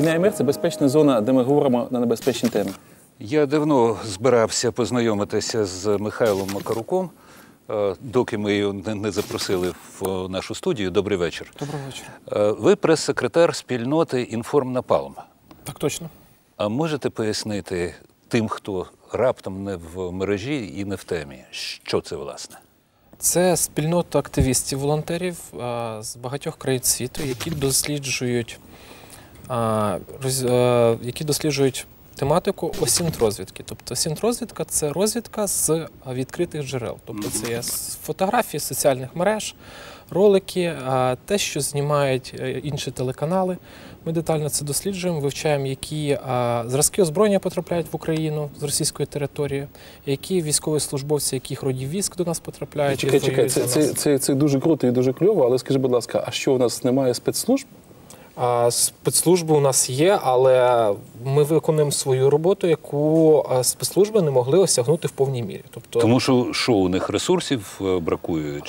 Війна і мир – це безпечна зона, де ми говоримо на небезпечні теми. Я давно збирався познайомитися з Михайлом Макаруком, доки ми його не запросили в нашу студію. Добрий вечір. Добрий вечір. Ви прес-секретар спільноти «Інформнапалм». Так точно. А можете пояснити тим, хто раптом не в мережі і не в темі, що це, власне? Це спільнота активістів-волонтерів з багатьох країн світу, які досліджують тематику осінт-розвідки. Тобто осінт-розвідка – це розвідка з відкритих джерел. Тобто це є фотографії соціальних мереж, ролики, те, що знімають інші телеканали. Ми детально це досліджуємо, вивчаємо, які зразки озброєння потрапляють в Україну з російської території, які військові службовці, яких родів військ до нас потрапляють. Чекай, це дуже круто і дуже кльово, але скажи, будь ласка, а що у нас немає спецслужб? Спецслужби у нас є, але ми виконуємо свою роботу, яку спецслужби не могли осягнути в повній мірі. Тобто, тому що у них ресурсів бракує?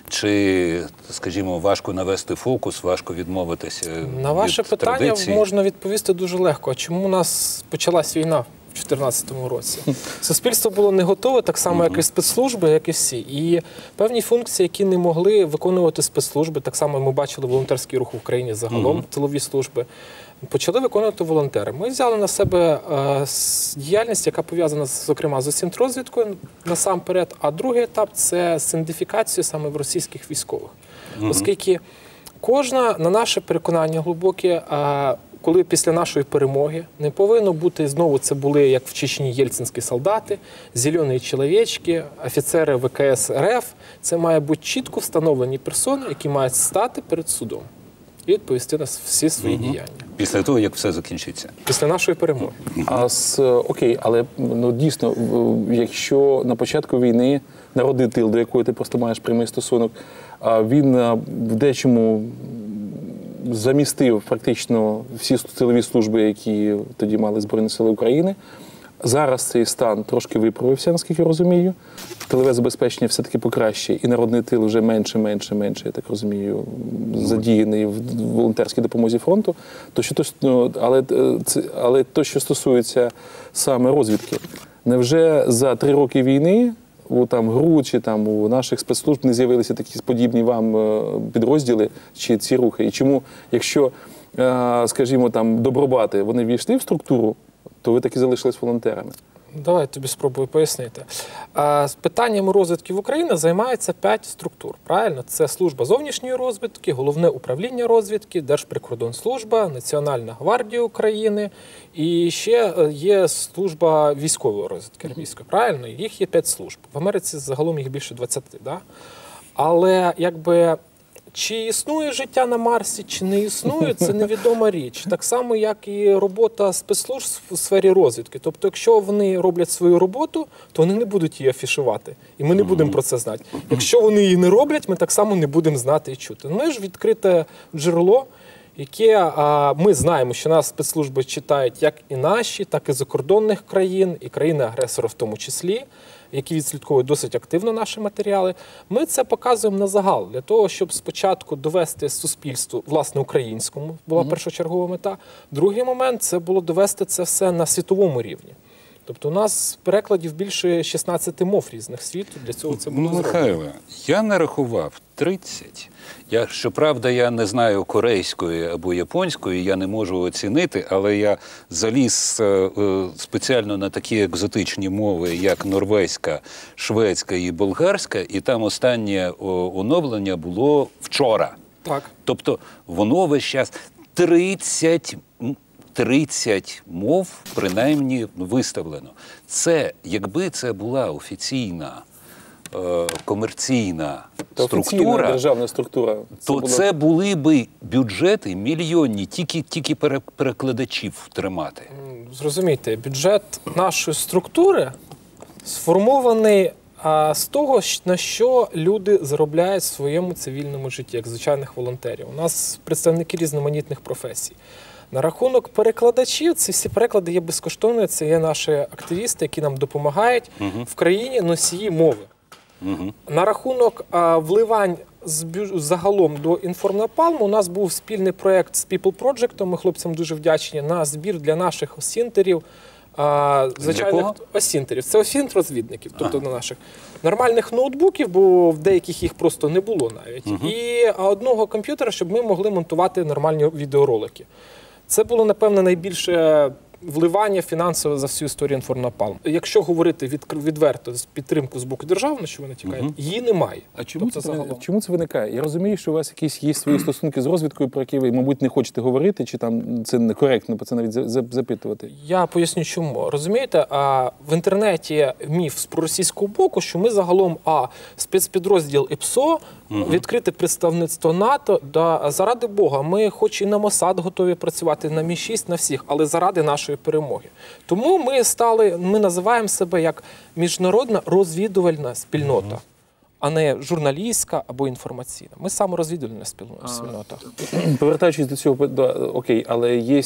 Чи, скажімо, важко навести фокус, важко відмовитися від традиції? На ваше питання можна відповісти дуже легко. А чому у нас почалась війна? В 2014 році. Суспільство було не готове, так само, як і спецслужби, як і всі. І певні функції, які не могли виконувати спецслужби, так само ми бачили волонтерський рух в Україні загалом, тилові служби, почали виконувати волонтери. Ми взяли на себе діяльність, яка пов'язана, зокрема, з осінт-розвідкою насамперед, а другий етап – це синдифікацію саме в російських військових. Оскільки кожна, на наше переконання глибоке, коли після нашої перемоги не повинно бути, знову це були, як в Чечні, єльцинські солдати, зелені чоловічки, офіцери ВКС РФ. Це має бути чітко встановлені персони, які мають стати перед судом і відповісти на всі свої діяння. Після того, як все закінчиться? Після нашої перемоги. Окей, але дійсно, якщо на початку війни народний тил, до якої ти просто маєш прямий стосунок, він в дечому замістив фактично всі силові служби, які тоді мали Збройні Сили України. Зараз цей стан трошки виправився, наскільки я розумію. Тилове забезпечення все-таки покращує, і народний тил вже менше, я так розумію, задіяний в волонтерській допомозі фронту. Але то, що стосується саме розвідки, невже за 3 роки війни у ГРУ чи у наших спецслужб не з'явилися такі подібні вам підрозділи чи ці рухи? І чому, якщо, скажімо, добробати, вони ввійшли в структуру, то ви таки залишились волонтерами? Давай я тобі спробую пояснити. З питаннями розвідки в Україні займається 5 структур. Правильно? Це служба зовнішньої розвідки, головне управління розвідки, Держприкордонслужба, Національна гвардія України і ще є служба військової розвідки армійської. Правильно? Їх є 5 служб. В Америці загалом їх більше 20. Да? Але чи існує життя на Марсі, чи не існує, це невідома річ. Так само, як і робота спецслужб у сфері розвідки. Тобто, якщо вони роблять свою роботу, то вони не будуть її афішувати. І ми не будемо про це знати. Якщо вони її не роблять, ми так само не будемо знати і чути. Ми ж відкрите джерело, яке ми знаємо, що нас спецслужби читають як і наші, так і закордонних країн, і країни-агресора в тому числі, які відслідковують досить активно наші матеріали. Ми це показуємо на загал, для того, щоб спочатку довести суспільству, власне, українському, була першочергова мета. Другий момент – це було довести це все на світовому рівні. Тобто у нас перекладів більше 16 мов різних світу, для цього це було зроблено. Михайло, я нарахував 30. Щоправда, я не знаю корейської або японської, я не можу оцінити, але я заліз спеціально на такі екзотичні мови, як норвезька, шведська і болгарська, і там останнє оновлення було вчора. Так. Тобто воно весь час 30 мов, принаймні, виставлено. Це, якби це була офіційна, комерційна структура, державна структура, то це були би бюджети мільйонні, тільки перекладачів тримати. Зрозумійте, бюджет нашої структури сформований з того, на що люди заробляють в своєму цивільному житті, як звичайних волонтерів. У нас представники різноманітних професій. На рахунок перекладачів, ці всі переклади є безкоштовні, це є наші активісти, які нам допомагають в країні носії мови. На рахунок вливань загалом до інформнапалму у нас був спільний проєкт з People Project, ми хлопцям дуже вдячні, на збір для наших осінтерів. Звичайних осінтерів. Це осінт-розвідників, тобто на наших нормальних ноутбуків, бо в деяких їх просто не було навіть. І одного комп'ютера, щоб ми могли монтувати нормальні відеоролики. Це було, напевно, найбільше вливання фінансове за всю історію інформнапалму. Якщо говорити відверто з підтримку з боку держави, на що вони тікають, її немає. А чому це виникає? Я розумію, що у вас якісь є свої стосунки з розвідкою, про які ви, мабуть, не хочете говорити, чи там це некоректно про це навіть запитувати? Я поясню, чому. Розумієте, в інтернеті міф з проросійського боку, що ми загалом спецпідрозділ ІПСО, відкрите представництво НАТО, заради Бога, ми хоч і на Мосад готові працювати, на Мі-6, на всіх, але заради нашої перемоги. Тому ми називаємо себе як міжнародна розвідувальна спільнота, а не журналістська або інформаційна. Ми саморозвідувальна спільнота. Повертаючись до цього, окей, але є,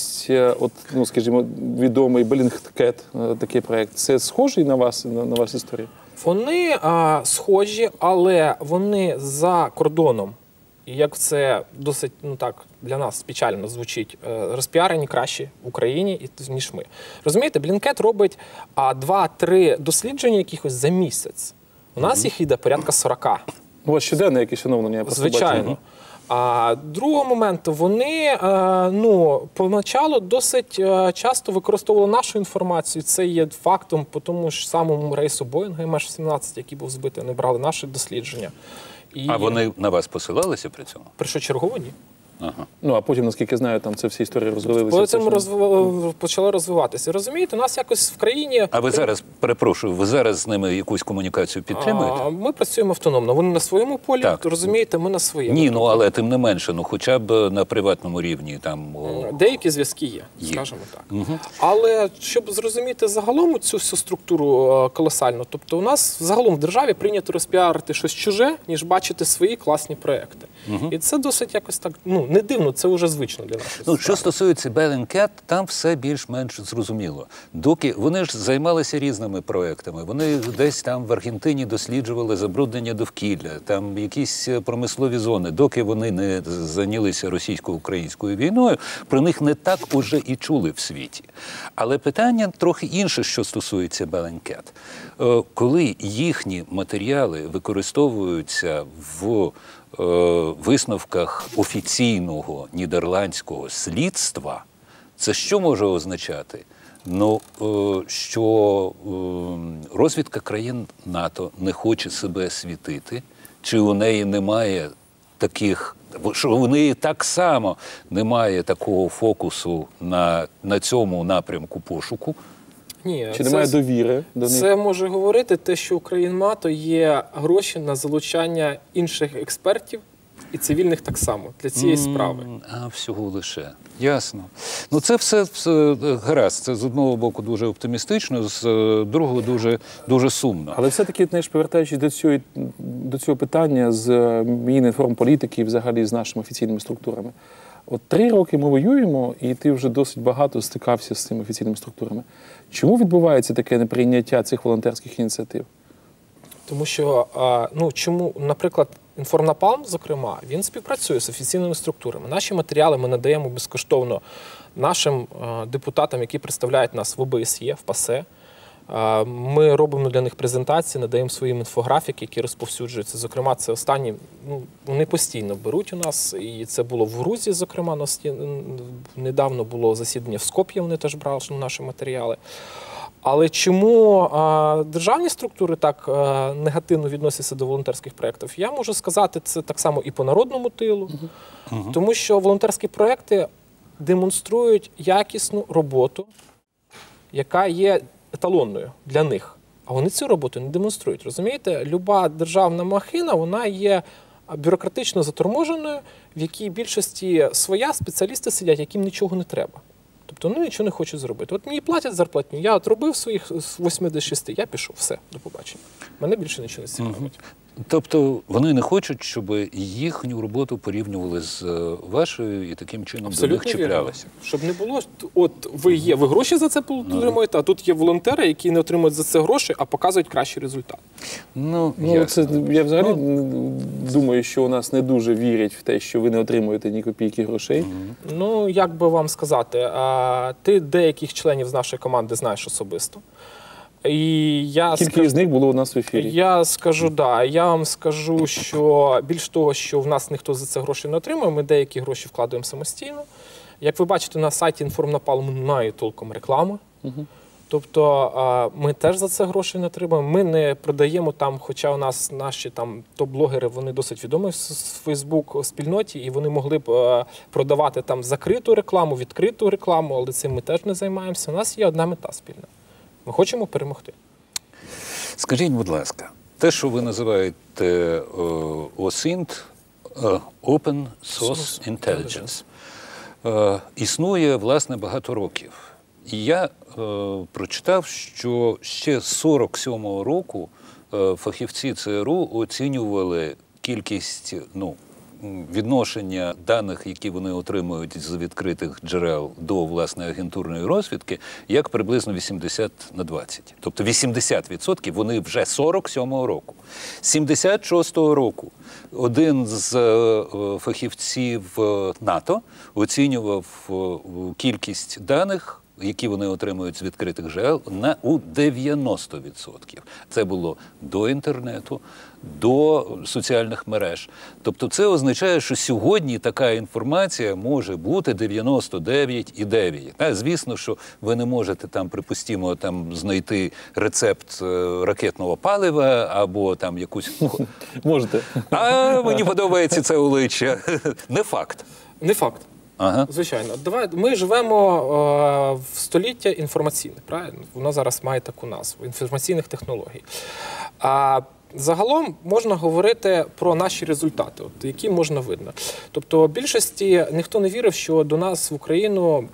скажімо, відомий Bellingcat, такий проєкт. Це схожий на вас історія? Вони схожі, але вони за кордоном. І як це досить, для нас печально звучить, розпіарені краще в Україні, ніж ми. Розумієте, Bellingcat робить 2-3 дослідження якихось за місяць. У нас їх йде порядка 40. У вас щоденне якесь оновлення? Звичайно. А другого моменту, вони поначалу досить часто використовували нашу інформацію. Це є фактом по тому ж самому рейсу Боїнга МH17, який був збитий, вони брали наші дослідження. А вони на вас посилалися при цьому? Першочергово ні. Ага. А потім, наскільки знаю, там це всі історії розвилися. Потім почали розвиватися. Розумієте, у нас якось в країні... А ви зараз, перепрошую, ви зараз з ними якусь комунікацію підтримуєте? Ми працюємо автономно. Вони на своєму полі, розумієте, ми на своєму. Ні, але тим не менше, хоча б на приватному рівні. Деякі зв'язки є, скажімо так. Але щоб зрозуміти загалом цю всю структуру колосально, тобто у нас загалом в державі прийнято розпіарити щось чуже, ніж бачити свої класні проекти. І це досить якось так, не дивно, це вже звично для нас. Що стосується Bellingcat, там все більш-менш зрозуміло. Доки вони ж займалися різними проектами. Вони десь там в Аргентині досліджували забруднення довкілля, там якісь промислові зони. Доки вони не зайнялися російсько-українською війною, про них не так уже і чули в світі. Але питання трохи інше, що стосується Bellingcat. Коли їхні матеріали використовуються в висновках офіційного нідерландського слідства, це що може означати? Що розвідка країн НАТО не хоче себе світити, чи у неї немає таких, що у неї так само немає такого фокусу на цьому напрямку пошуку? Ні, чи немає довіри до них? Це може говорити те, що у країн НАТО є гроші на залучання інших експертів і цивільних так само для цієї справи. А всього лише. Ясно. Це все гаразд. Це з одного боку дуже оптимістично, з другого дуже сумно. Але все-таки, повертаючись до цього питання з Мінінформполітики і взагалі з нашими офіційними структурами. 3 роки ми воюємо, і ти вже досить багато стикався з цими офіційними структурами. Чому відбувається таке неприйняття цих волонтерських ініціатив? Тому що, наприклад, Інформнапалм, зокрема, він співпрацює з офіційними структурами. Наші матеріали ми надаємо безкоштовно нашим депутатам, які представляють нас в ОБСЄ, в ПАСЕ. Ми робимо для них презентації, надаємо своїм інфографіки, які розповсюджуються. Зокрема, це останні, вони постійно беруть у нас, і це було в Грузії, зокрема, недавно було засідання в Скоп'ї, вони теж брали наші матеріали. Але чому державні структури так негативно відносяться до волонтерських проєктів? Я можу сказати, це так само і по народному тилу, тому що волонтерські проєкти демонструють якісну роботу, яка є еталонною для них. А вони цю роботу не демонструють. Розумієте? Люба державна махина, вона є бюрократично заторможеною, в якій більшості своя спеціалісти сидять, яким нічого не треба. Тобто вони нічого не хочуть зробити. От мені платять зарплатню, я робив своїх з 8 до 6, я пішов, все, до побачення. Мене більше нічого не цікавить. Тобто вони не хочуть, щоб їхню роботу порівнювали з вашою і таким чином до них чіплялися. Щоб не було, от ви гроші за це отримуєте, а тут є волонтери, які не отримують за це гроші, а показують кращий результат. Я взагалі думаю, що у нас не дуже вірять в те, що ви не отримуєте ні копійки грошей. Ну, як би вам сказати, ти деяких членів з нашої команди знаєш особисто. Кілька з них було у нас в ефірі. Я вам скажу, що більш того, що в нас ніхто за це гроші не отримує, ми деякі гроші вкладаємо самостійно. Як ви бачите, на сайті «Інформнапалму» немає толком реклами. Тобто ми теж за це гроші не отримуємо. Ми не продаємо там, хоча у нас наші там топ-блогери, вони досить відомі в Фейсбук-спільноті, і вони могли б продавати там закриту рекламу, відкриту рекламу, але цим ми теж не займаємося. У нас є одна мета спільна. Ми хочемо перемогти. Скажіть, будь ласка, те, що ви називаєте OSINT, Open Source Intelligence, існує, власне, багато років. І я прочитав, що ще з 47-го року фахівці ЦРУ оцінювали кількість, відношення даних, які вони отримують з відкритих джерел до, власне, агентурної розвідки, як приблизно 80/20. Тобто 80% вони вже 47-го року. 76-го року один з фахівців НАТО оцінював кількість даних, які вони отримують з відкритих джерел, у 90%. Це було до інтернету, до соціальних мереж. Тобто це означає, що сьогодні така інформація може бути 99,9. Звісно, що ви не можете там, припустимо, знайти рецепт ракетного палива або там якусь... Можете. А мені подобається це обличчя. Не факт. Не факт. Ага. Звичайно. Ми живемо в століття інформаційне, правильно? Воно зараз має таку назву – інформаційних технологій. А загалом можна говорити про наші результати, які можна видно. Тобто більшості ніхто не вірив, що до нас в Україну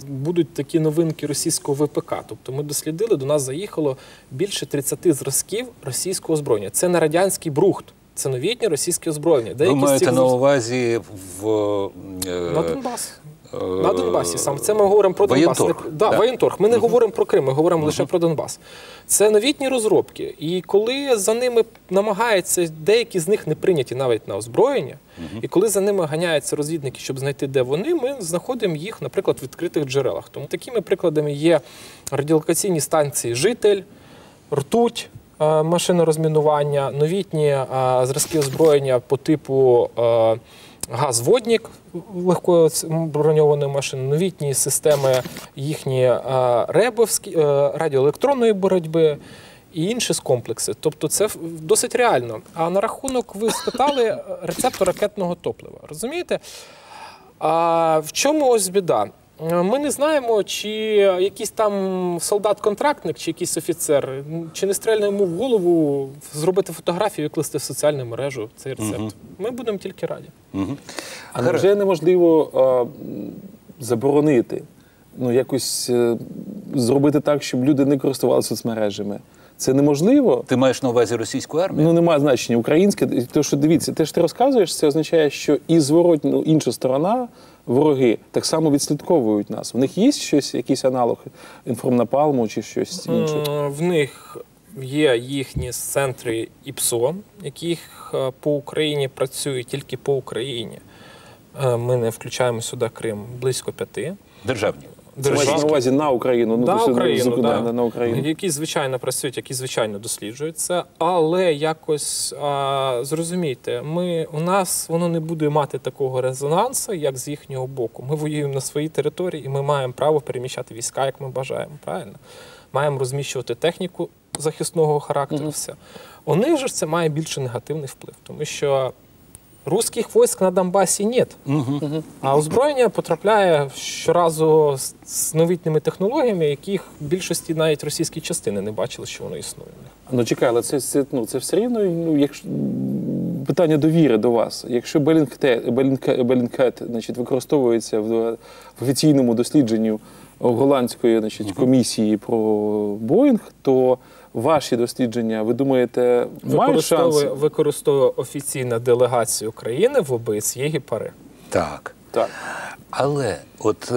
будуть такі новинки російського ВПК. Тобто ми дослідили, до нас заїхало більше 30 зразків російського озброєння. Це не радянський брухт. Це новітнє російське озброєння. Ви маєте на увазі на Донбас. На Донбасі саме. Це ми говоримо про Донбас. Воєнторг. Ми не говоримо про Крим, ми говоримо лише про Донбас. Це новітні розробки. І коли за ними намагаються, деякі з них не прийняті навіть на озброєння, і коли за ними ганяються розвідники, щоб знайти, де вони, ми знаходимо їх, наприклад, в відкритих джерелах. Тому такими прикладами є радіолокаційні станції «Житель», «Ртуть», машинорозмінування, новітні зразки озброєння по типу «Газводнік» легкої броньованої машини, новітні системи їхні РЕБовські, радіоелектронної боротьби і інші комплекси. Тобто це досить реально. А на рахунок, ви спитали, рецепту ракетного топлива. Розумієте? В чому ось біда? Ми не знаємо, чи якийсь там солдат-контрактник, чи якийсь офіцер, чи не стрельне йому в голову зробити фотографію і викласти в соціальну мережу цей рецепт. Ми будемо тільки раді. А невже неможливо заборонити, якось зробити так, щоб люди не користувалися соцмережами? Це неможливо. Ти маєш на увазі російську армію? Немає значення. Українське. Тому що, дивіться, те, що ти розказуєш, це означає, що і зворотно інша сторона, вороги, так само відслідковують нас. В них є щось, якийсь аналог «Інформнапалму» чи щось інше? В них є їхні центри ІПСО, яких по Україні працюють тільки по Україні. Ми не включаємо сюди Крим, близько 5. Державні. Це мається на увазі на Україну. На Україну, на Україну. Які, звичайно, працюють, які, звичайно, досліджуються. Але якось, зрозумійте, у нас воно не буде мати такого резонансу, як з їхнього боку. Ми воюємо на своїй території, і ми маємо право переміщати війська, як ми бажаємо. Правильно? Маємо розміщувати техніку захисного характеру. Все. У них же це має більше негативний вплив, тому що русських військ на Донбасі нет. А озброєння потрапляє щоразу з новітніми технологіями, яких в більшості навіть російські частини не бачили, що воно існує. Чекай, але це все рівно, якщо питання довіри до вас. Якщо Bellingcat, значить, використовується в офіційному дослідженні голландської, значить, комісії про Боїнг, то ваші дослідження, ви думаєте, мають шанси? Використовує офіційна делегація України в ОБСЄ ГІПАРи. Так. Так. Але от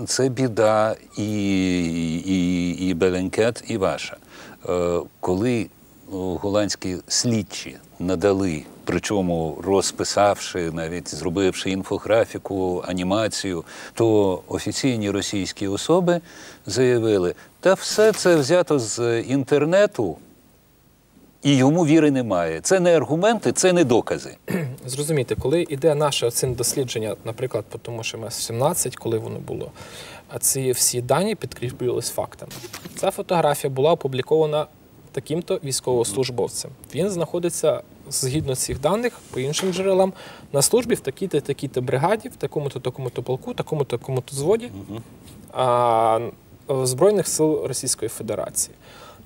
це біда і Bellingcat, і ваша. Коли голландські слідчі надали, причому розписавши, навіть зробивши інфографіку, анімацію, то офіційні російські особи заявили, та все це взято з інтернету, і йому віри немає. Це не аргументи, це не докази. Зрозумійте, коли йде наше оцінне дослідження, наприклад, по тому, що МС-17, коли воно було, а ці всі дані підкріплювалися фактами. Ця фотографія була опублікована таким-то військовослужбовцем. Він знаходиться, згідно цих даних, по іншим джерелам, на службі в такій-то, такій-то бригаді, в такому-то, такому-то полку, такому-то, такому-то зводі Збройних сил Російської Федерації.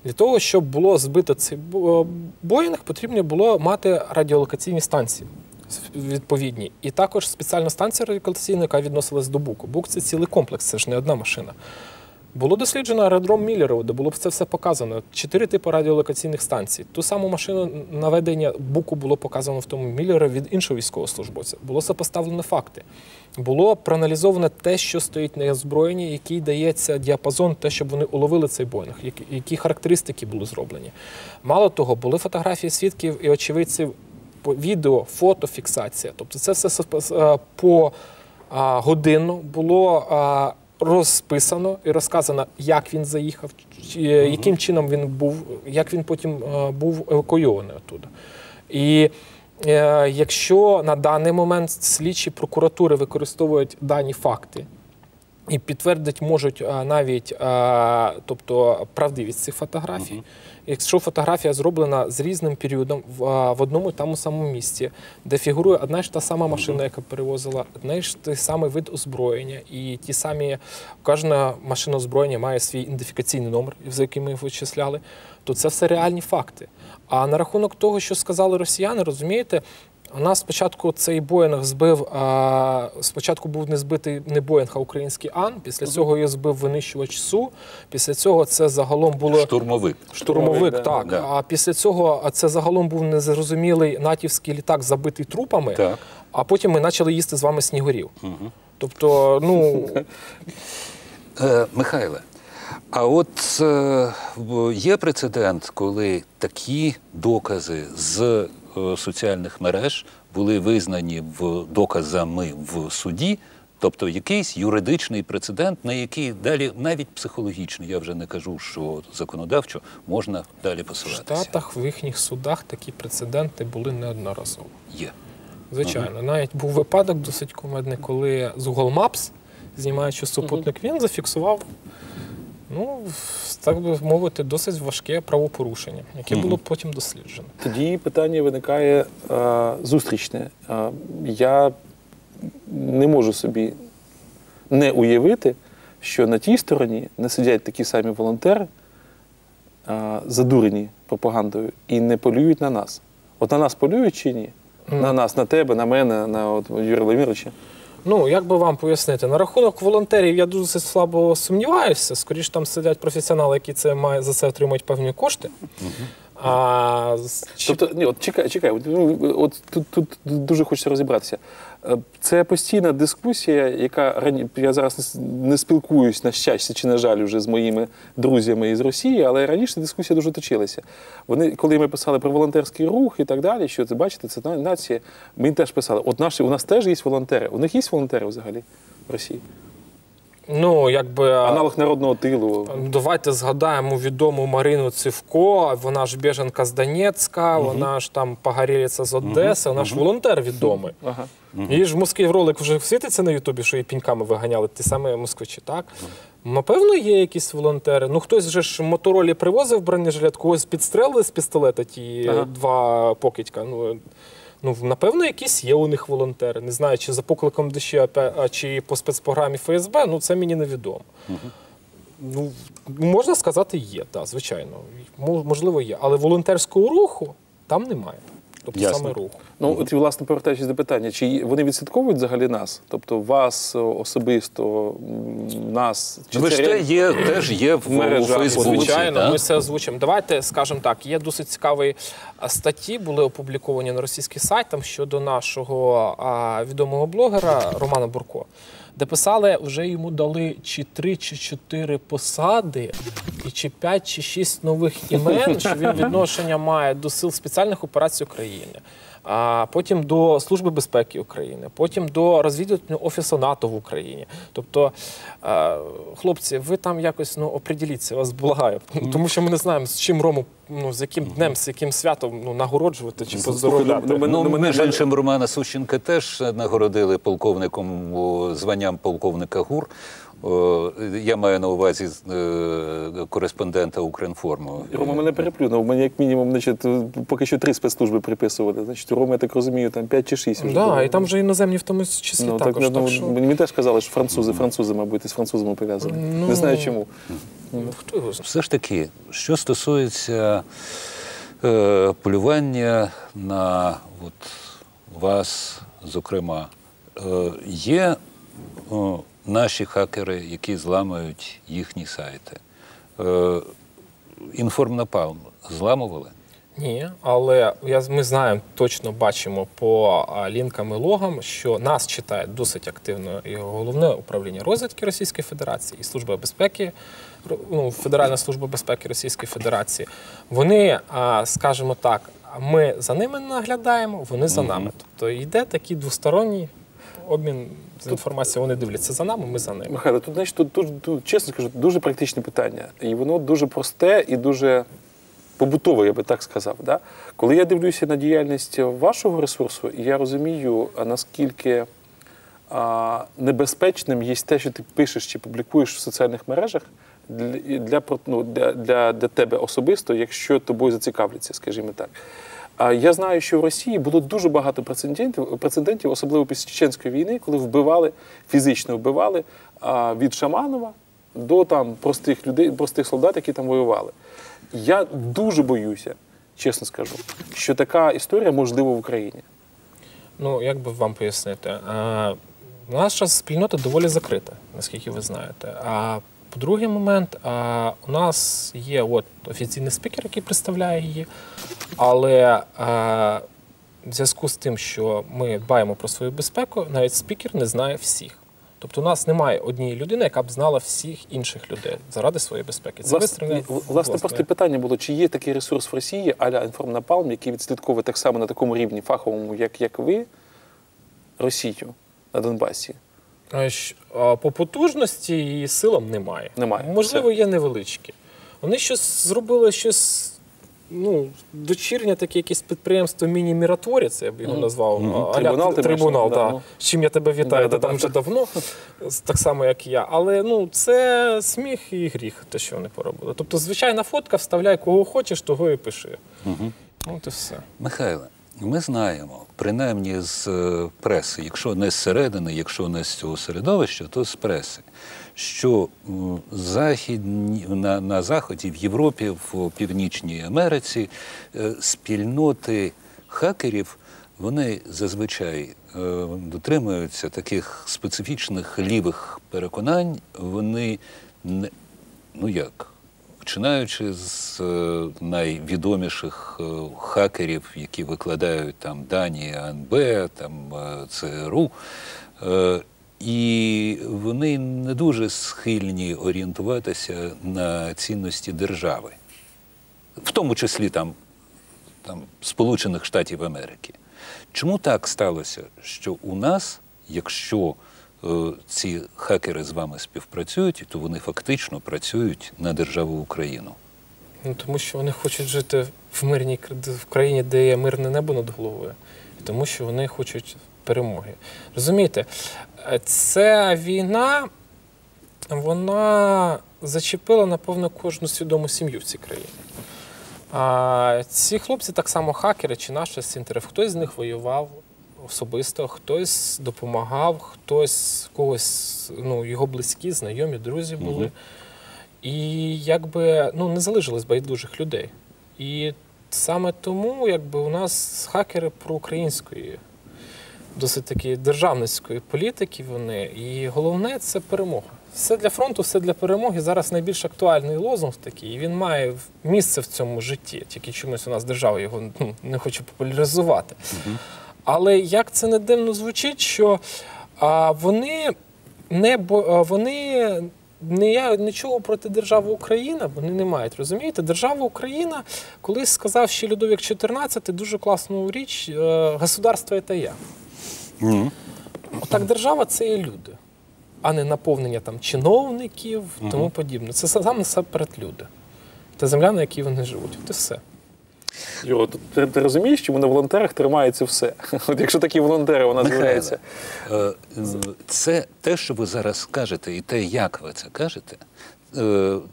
Для того, щоб було збито цей Боїнг, потрібно було мати радіолокаційні станції відповідні. І також спеціальна станція радіолокаційна, яка відносилась до БУКу. БУК – це цілий комплекс, це ж не одна машина. Було досліджено аеродром Міллерово, де було це все показано. 4 типи радіолокаційних станцій. Ту саму машину наведення БУКу було показано в тому Міллерові від іншого військовослужбовця. Було сопоставлено факти. Було проаналізовано те, що стоїть на озброєнні, який дається діапазон, те, щоб вони уловили цей Боїнг, які характеристики були зроблені. Мало того, були фотографії свідків і очевидців, відео, фотофіксація. Тобто це все по годину було розписано і розказано, як він заїхав, яким чином він був, як він потім був евакуйований оттуда. І якщо на даний момент слідчі прокуратури використовують дані факти і підтвердити можуть навіть тобто, правдивість цих фотографій, якщо фотографія зроблена з різним періодом в одному і тому самому місці, де фігурує одна ж та сама машина, яка перевозила, одна ж той самий вид озброєння, і ті самі, кожна машина озброєння має свій ідентифікаційний номер, за яким ми вичисляли, то це все реальні факти. А на рахунок того, що сказали росіяни, розумієте, у нас спочатку цей Боїнг збив, спочатку був не збитий не Боїнг, а український Ан, після цього його збив винищувач Су, після цього це загалом було... Штурмовик, так. Да. А після цього це загалом був незрозумілий натівський літак, забитий трупами, так. А потім ми почали їсти з вами снігурів. Тобто, ну... Михайле, а от є прецедент, коли такі докази з соціальних мереж були визнані доказами в суді, тобто якийсь юридичний прецедент, на який далі, навіть психологічно, я вже не кажу, що законодавчо, можна далі посилатися. В Штатах, в їхніх судах такі прецеденти були неодноразово. Є. Звичайно. Навіть був випадок досить кумедний, коли з Google Maps, знімаючи супутник, він зафіксував, ну, так би мовити, досить важке правопорушення, яке було потім досліджено. Тоді питання виникає зустрічне. Я не можу собі не уявити, що на тій стороні не сидять такі самі волонтери, задурені пропагандою, і не полюють на нас. От на нас полюють чи ні? На нас, на тебе, на мене, на Юрія Володимировича? Ну, як би вам пояснити, на рахунок волонтерів я дуже слабо сумніваюся. Скоріше там сидять професіонали, які за це отримують певні кошти. Тобто, ні, от чекай, от тут дуже хочеться розібратися. Це постійна дискусія, яка, я зараз не спілкуюсь, на щастя чи на жаль, вже з моїми друзями із Росії, але раніше дискусія дуже точилася. Вони, коли ми писали про волонтерський рух і так далі, що це, бачите, це нація, ми теж писали, от у нас теж є волонтери. У них є волонтери взагалі в Росії? Ну, якби... Аналог народного тилу. Давайте згадаємо відому Марину Цивко, вона ж біженка з Донецька, вона ж там погорілиця з Одеси, вона ж волонтер відомий. Її ж в Москві ролик вже світиться на Ютубі, що її піньками виганяли, ті самі москвичі, так? Напевно, є якісь волонтери. Ну, хтось же ж Моторолі привозив бронежилет, когось підстрелили з пістолета, ті два покидька. Ну, напевно, якісь є у них волонтери. Не знаю, чи за покликом ДЩ, чи по спецпрограмі ФСБ, ну, це мені невідомо. Ну, можна сказати, є, так, звичайно. Можливо, є. Але волонтерського руху там немає. тобто Ясно. саме рух. Ну, от, власне, повертаючись до питання, чи вони відслідковують взагалі нас? Тобто вас особисто, нас? Чи Ви ж реально? теж є у мережах, Фейсбуці, Звичайно, так? ми це озвучимо. Давайте скажемо так, є досить цікаві статті, були опубліковані на російський сайт там, щодо нашого відомого блогера Романа Бурко, де писали, вже йому дали чи 3, чи 4 посади, і чи 5, чи 6 нових імен, що він відношення має до Сил спеціальних операцій України, а потім до Служби безпеки України, потім до розвідувального офісу НАТО в Україні. Тобто, хлопці, ви там якось оприділіться, вас благаю, тому що ми не знаємо, з чим Рому, з яким днем, з яким святом нагороджувати чи поздоровляти. Між іншим, Романа Сущенка теж нагородили полковником званням полковника ГУР. Я маю на увазі кореспондента Укрінформу. Рома мене переплюнув. Мені як мінімум, значить, поки що 3 спецслужби приписували. Значить, у Роми, я так розумію, там 5 чи 6 вже. Так, і там вже іноземні в тому числі також. Мені теж казали, що французи, мабуть, з французами пов'язані. Не знаю чому. Хто його знає? Все ж таки, що стосується полювання на вас, зокрема, є наші хакери, які зламують їхні сайти. Інформнапалм зламували? Ні, але ми знаємо, точно бачимо по лінкам і логам, що нас читає досить активно і Головне управління розвідки Російської Федерації, і Служба безпеки, Федеральна служба безпеки Російської Федерації. Вони, скажімо так, ми за ними наглядаємо, вони за нами. Тобто йде такий двосторонній обмін з інформацією, вони дивляться за нами, ми за ними. Михайло, тут, значить, тут, чесно скажу, дуже практичне питання. І воно дуже просте і дуже побутове, я би так сказав. Да? Коли я дивлюся на діяльність вашого ресурсу, я розумію, наскільки небезпечним є те, що ти пишеш чи публікуєш в соціальних мережах для тебе особисто, якщо тобою зацікавляться, скажімо так. Я знаю, що в Росії було дуже багато прецедентів, особливо після Чеченської війни, коли фізично вбивали від Шаманова до там простих людей, простих солдат, які там воювали. Я дуже боюся, чесно скажу, що така історія можлива в Україні. Ну, як би вам пояснити? Наша спільнота доволі закрита, наскільки ви знаєте. А по-другий момент, у нас є офіційний спікер, який представляє її, але в зв'язку з тим, що ми дбаємо про свою безпеку, навіть спікер не знає всіх. Тобто у нас немає однієї людини, яка б знала всіх інших людей заради своєї безпеки. Це власне, просто питання було, чи є такий ресурс в Росії, а-ля Інформнапалм, який відслідковує так само на такому рівні фаховому, як ви, Росію на Донбасі? По потужності і силам немає. Можливо, є невеличкі. Вони зробили щось, дочірнє таке якесь підприємство міні-міраторіць, я б його назвав. Трибунал, так. З чим я тебе вітаю, ти там вже давно, так само, як і я. Але це сміх і гріх, те, що вони поробили. Тобто, звичайна фотка, вставляй кого хочеш, того і пиши. От і все. Михайле, ми знаємо, принаймні з преси, якщо не зсередини, якщо не з цього середовища, то з преси, що на Заході, в Європі, в Північній Америці спільноти хакерів, вони зазвичай дотримуються таких специфічних лівих переконань, вони, починаючи з найвідоміших хакерів, які викладають там дані АНБ, там ЦРУ, і вони не дуже схильні орієнтуватися на цінності держави, в тому числі там Сполучених Штатів Америки. Чому так сталося, що у нас, якщо ці хакери з вами співпрацюють, то вони фактично працюють на державу Україну? Тому що вони хочуть жити в країні, де є мирне небо над головою. І тому що вони хочуть перемоги. Розумієте, ця війна, вона зачепила, напевно, кожну свідому сім'ю в цій країні. А ці хлопці так само хакери чи наші синтерів. Хтось з них воював особисто, хтось допомагав, хтось когось, його близькі, знайомі, друзі були. І не залишилось байдужих людей. І саме тому, якби у нас хакери проукраїнської, досить таки державницької політики вони. І головне – це перемога. Все для фронту, все для перемоги. Зараз найбільш актуальний лозунг такий, і він має місце в цьому житті. Тільки чомусь у нас держава його не хоче популяризувати. Але як це не дивно звучить, що вони нічого проти держави Україна вони не мають, розумієте? Держава Україна, колись сказав ще Людовік XIV дуже класну річ «Государство – це я». Отак держава – це є люди, а не наповнення там чиновників, тому подібне. Це сам насамперед люди. Це земля, на якій вони живуть. От і все. Юро, ти розумієш, чому на волонтерах тримається все? От якщо такі волонтери у нас з'являються. Це те, що ви зараз кажете, і те, як ви це кажете,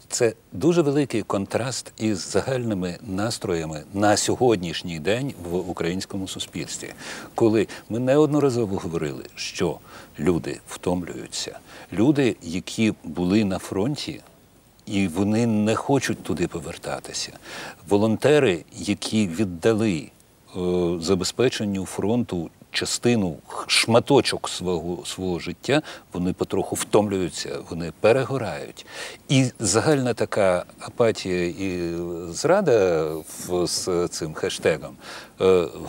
це дуже великий контраст із загальними настроями на сьогоднішній день в українському суспільстві. Коли ми неодноразово говорили, що люди втомлюються, люди, які були на фронті, і вони не хочуть туди повертатися. Волонтери, які віддали забезпеченню фронту частину, шматочок свого життя, вони потроху втомлюються, вони перегорають. І загальна така апатія і зрада з цим хештегом,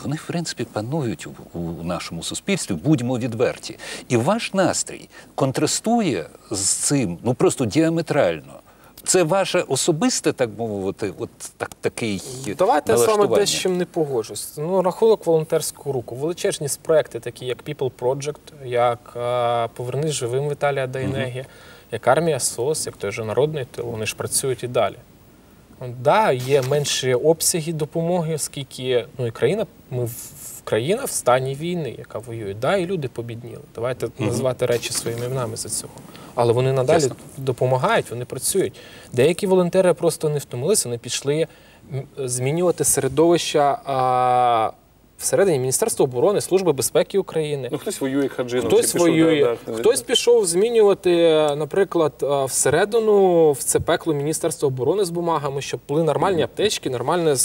вони, в принципі, панують у нашому суспільстві, будьмо відверті. І ваш настрій контрастує з цим, ну просто діаметрально. Це ваше особисте, так мовити, от такий Давайте я з вами налаштування? десь з чим не погоджусь. Ну, рахунок волонтерського руху. Величезні проекти, такі як People Project, як «Повернись живим» Віталія Дейнеги, як «Армія СОС», як той же «Народний тил», вони ж працюють і далі. Да, є менші обсяги допомоги, оскільки і країна в стані війни, яка воює. Да, і люди побідніли. Давайте назвати речі своїми іменами за цього. Але вони надалі допомагають, вони працюють. Деякі волонтери просто не втомилися, вони пішли змінювати середовища всередині Міністерства оборони, Служби безпеки України. Ну, хтось воює, Хаджинов. Хтось воює. Хтось пішов змінювати, наприклад, всередину, в це пекло Міністерства оборони з бумагами, щоб були нормальні аптечки, нормальне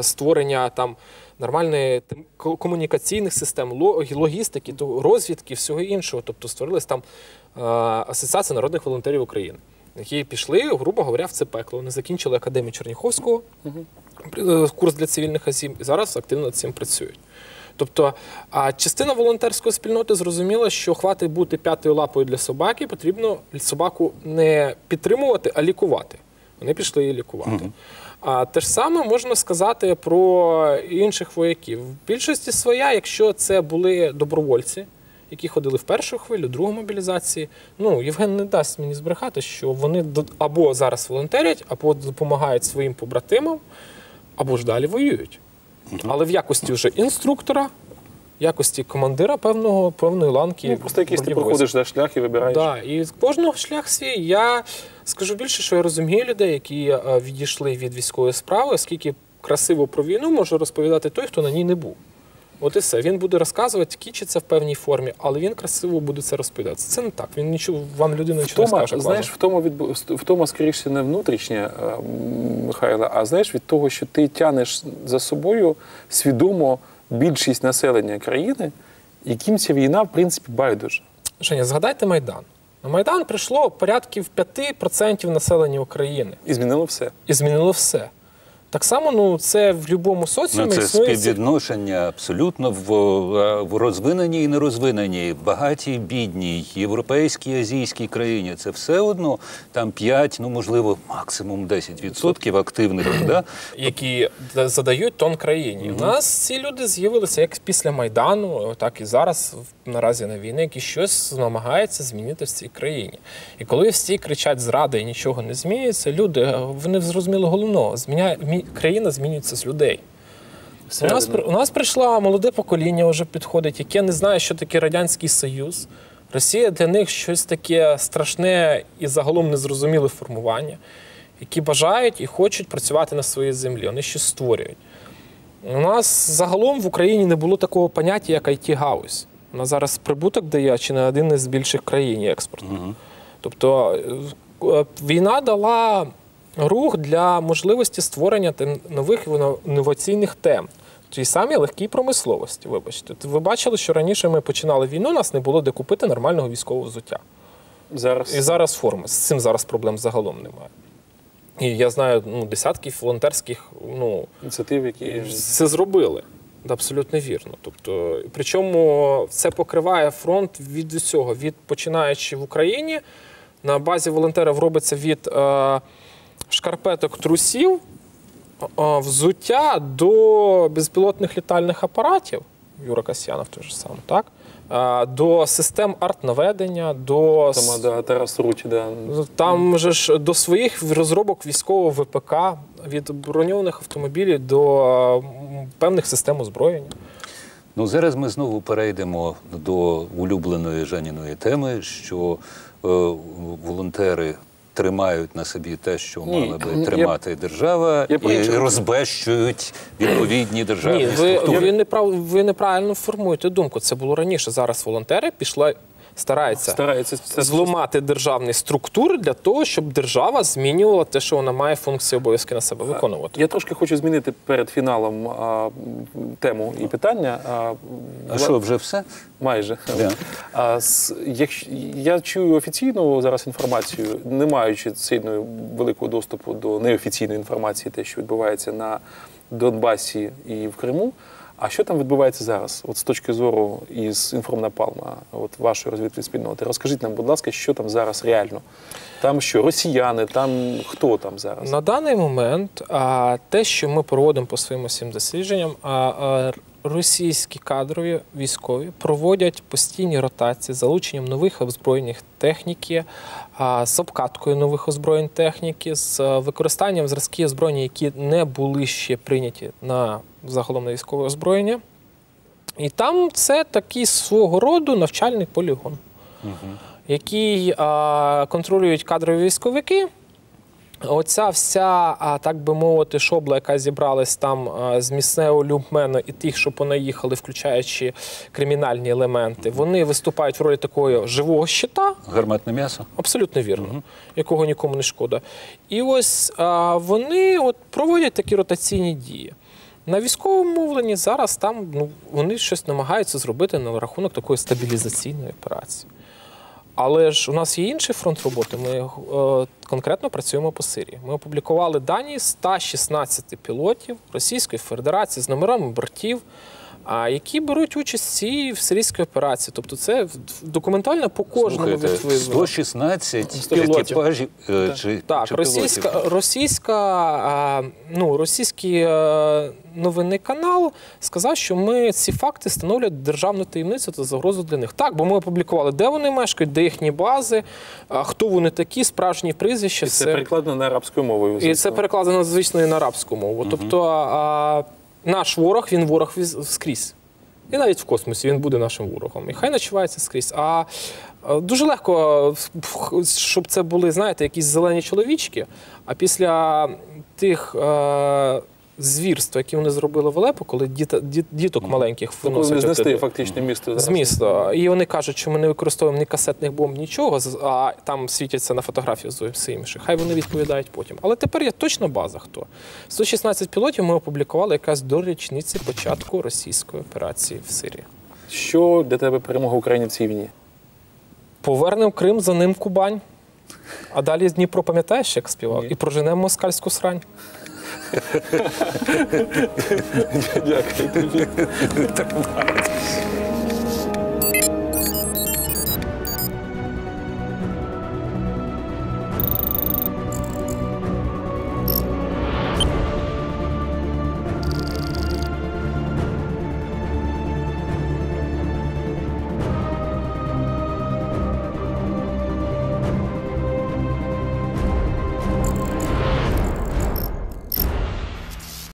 створення там, нормальних комунікаційних систем, логістики, розвідки, всього іншого. Тобто створилась там Асоціація народних волонтерів України, які пішли, грубо говоря, в це пекло. Вони закінчили Академію Черніховського, курс для цивільних осіб, і зараз активно над цим працюють. Тобто, частина волонтерської спільноти зрозуміла, що хватить бути п'ятою лапою для собаки, потрібно собаку не підтримувати, а лікувати. Вони пішли її лікувати. А те ж саме можна сказати про інших вояків. В більшості своя, якщо це були добровольці, які ходили в першу хвилю, другу мобілізації, Євген не дасть мені збрехати, що вони або зараз волонтерять, або допомагають своїм побратимам, або ж далі воюють. Але в якості вже інструктора, в якості командира певної ланки. Просто якийсь ти проходиш шлях і вибираєш. Так, і з кожного шлях свій. Я скажу більше, що я розумію людей, які відійшли від військової справи, оскільки красиво про війну може розповідати той, хто на ній не був. От і все. Він буде розказувати, кічиться в певній формі, але він красиво буде це розповідати. Це не так. Він нічого, вам людина нічого не скаже. Знаєш, втома, скоріше, не внутрішня, Михайло, а знаєш, від того, що ти тянеш за собою свідомо більшість населення країни, яким ця війна, в принципі, байдуже. Женя, згадайте Майдан. На Майдан прийшло порядків 5% населення України. І змінило все. І змінило все. Так само, це в будь-якому соціумі це існує... співвідношення абсолютно в розвиненій і нерозвиненій, багатій, бідній, європейській, азійській країні. Це все одно там 5, можливо, максимум 10% активних, да? які задають тон країні. У нас ці люди з'явилися як після Майдану, так і зараз, наразі на війні, які щось намагаються змінити в цій країні. І коли всі кричать зрада і нічого не змінюється, люди, вони зрозуміли головного, країна змінюється з людей. У нас прийшло молоде покоління, вже підходить, яке не знає, що таке Радянський Союз. Росія для них щось таке страшне і загалом незрозуміле формування, які бажають і хочуть працювати на своїй землі. Вони щось створюють. У нас загалом в Україні не було такого поняття, як IT-галузь. Вона зараз прибуток дає, чи не один із більших країн експорту. Тобто війна дала рух для можливості створення нових інноваційних тем. Тій самій легкій промисловості, вибачте. Ви бачили, що раніше ми починали війну, у нас не було де купити нормального військового взуття. І зараз форми. З цим зараз проблем загалом немає. І я знаю десятків волонтерських ініціатив, які це зробили. Абсолютно вірно. Тобто, причому це покриває фронт від усього. Починаючи в Україні, на базі волонтерів робиться від шкарпеток, трусів, взуття до безпілотних літальних апаратів, Юра Касьянов той же сам, так? До систем арт-наведення, до... Тарас Руті, Там же ж до своїх розробок військового ВПК, від броньованих автомобілів до певних систем озброєння. Зараз ми знову перейдемо до улюбленої Жаніної теми, що волонтери тримають на собі те, що мала би тримати держава, і розбещують відповідні державні структури. Ви неправильно формуєте думку. Це було раніше. Зараз волонтери стараються зламати державні структури для того, щоб держава змінювала те, що вона має функції, обов'язки на себе виконувати. Я трошки хочу змінити перед фіналом тему і питання. А що, вже все? Майже. Я чую офіційну зараз інформацію, не маючи сильного великого доступу до неофіційної інформації, те, що відбувається на Донбасі і в Криму. А що там відбувається зараз, от з точки зору із інформнапалма, от вашої розвідки спільноти? Розкажіть нам, будь ласка, що там зараз реально? Там що, росіяни, там хто там зараз? На даний момент те, що ми проводимо по своїм усім дослідженням, російські кадрові військові проводять постійні ротації з залученням нових озброєнних техніки, з обкаткою нових озброєнь техніки, з використанням зразків озброєння, які не були ще прийняті на загалом на військове озброєння. І там це такий свого роду навчальний полігон, який контролюють кадрові військовики. Оця вся, так би мовити, шобла, яка зібралась там з місцевого люмпмену і тих, що понаїхали, включаючи кримінальні елементи, вони виступають в ролі такого живого щита. Гарматне м'ясо? Абсолютно вірно, якого нікому не шкода. І ось вони проводять такі ротаційні дії. На військовому мовленні зараз там вони щось намагаються зробити на рахунок такої стабілізаційної операції. Але ж у нас є інший фронт роботи. Ми конкретно працюємо по Сирії. Ми опублікували дані 116 пілотів Російської Федерації з номерами бортів, які беруть участь в цій сирійській операції. Тобто це документально по кожному відводу. 116 екіпажів чи так, російський новинний канал сказав, що ці факти становлять державну таємницю та загрозу для них. Так, бо ми опублікували, де вони мешкають, де їхні бази, хто вони такі, справжні прізвища. І це перекладено на арабською мовою. І це перекладено, звісно, і на арабську мову. Тобто наш ворог, він ворог скрізь. І навіть в космосі він буде нашим ворогом. І хай начувається скрізь. А дуже легко, щоб це були, знаєте, якісь зелені чоловічки, а після тих звірств, які вони зробили в Алеппо, коли діток маленьких виносять знести фактично місто з міста. І вони кажуть, що ми не використовуємо ні касетних бомб, нічого, а там світяться на фотографії зовсім інші. Хай вони відповідають потім. Але тепер є точна база хто. 116 пілотів ми опублікували якраз до річниці початку російської операції в Сирії. Що для тебе перемога України в цій війні? Повернемо Крим, за ним Кубань. А далі Дніпро, пам'ятаєш, як співав? І проженемо москальську срань. Дякую тобі.